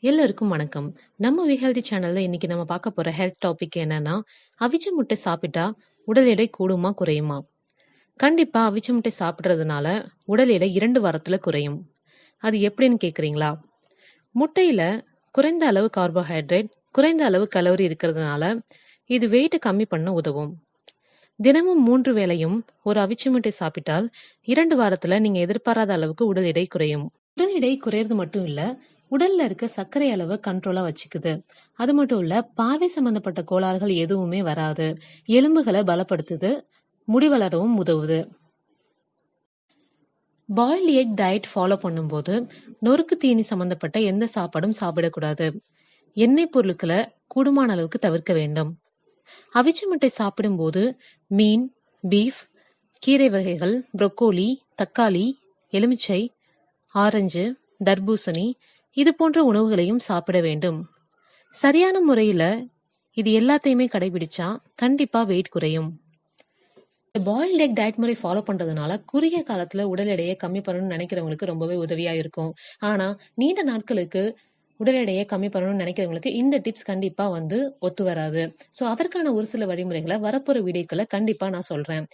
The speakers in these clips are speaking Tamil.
எல்லாருக்கும் வணக்கம். நம்ம வி ஹெல்தி சேனல்ல இன்னைக்கு நம்ம பார்க்க போற ஹெல்த் டாபிக் என்னன்னா, அவிச்ச முட்டை சாப்பிட்டா உடல் எடை கூடுமா குறையுமா? கண்டிப்பா அவிச்ச முட்டை சாப்பிடுறதுனால உடல் எடை 2 வாரத்துல குறையும். அது எப்படின்னு கேக்குறீங்களா? முட்டையில குறைந்த அளவு கார்போஹைட்ரேட், குறைந்த அளவு கலோரி இருக்கிறதுனால இது வெயிட்டை கம்மி பண்ண உதவும். தினமும் 3 வேளையும் ஒரு அவிச்ச முட்டை சாப்பிட்டால் 2 வாரத்துல நீங்க எதிர்பாராத அளவுக்கு உடல் எடை குறையும். உடல் எடை குறையறது மட்டும் இல்ல, உடல்ல இருக்க சர்க்கரை அளவை கண்ட்ரோலா வச்சுக்குது. அது மட்டும் இல்ல, பார்வை சம்பந்தப்பட்ட கோளாறுகள் எதுவுமே வராது. எலும்புகளை பலப்படுத்துது, முடி வளரவும் உதவுது. பாயில்டு எக் டயட் ஃபாலோ பண்ணும்போது நொறுக்கு தீனி சம்பந்தப்பட்ட எந்த சாப்பாடும் சாப்பிடக்கூடாது. எண்ணெய் பொருட்களை கூடுமான அளவுக்கு தவிர்க்க வேண்டும். அவிச்ச முட்டை சாப்பிடும்போது மீன், பீஃப், கீரை வகைகள், புரோக்கோலி, தக்காளி, எலுமிச்சை, ஆரஞ்சு, தர்பூசணி இது போன்ற உணவுகளையும் சாப்பிட வேண்டும். சரியான முறையில இது எல்லாத்தையுமே கடைபிடிச்சா கண்டிப்பா வெயிட் குறையும். பாயில்ட் எக் டயட் முறை ஃபாலோ பண்றதுனால குறுகிய காலத்துல உடல் எடையை கம்மி பண்ணணும்னு நினைக்கிறவங்களுக்கு ரொம்பவே உதவியா இருக்கும். ஆனா நீண்ட நாட்களுக்கு உடல் எடையை கம்மி பண்ணணும்னு நினைக்கிறவங்களுக்கு இந்த டிப்ஸ் கண்டிப்பா ஒத்து வராது. ஸோ அதற்கான ஒரு சில வழிமுறைகளை வரப்போற வீடியோக்களை கண்டிப்பா நான் சொல்றேன்.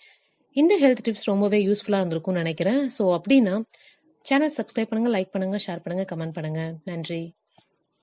இந்த ஹெல்த் டிப்ஸ் ரொம்பவே யூஸ்ஃபுல்லா இருந்திருக்கும்னு நினைக்கிறேன். ஸோ அப்படின்னா சேனல் சப்ஸ்கிரைப் பண்ணுங்க, லைக் பண்ணுங்க, ஷேர் பண்ணுங்க, கமெண்ட் பண்ணுங்க. நன்றி.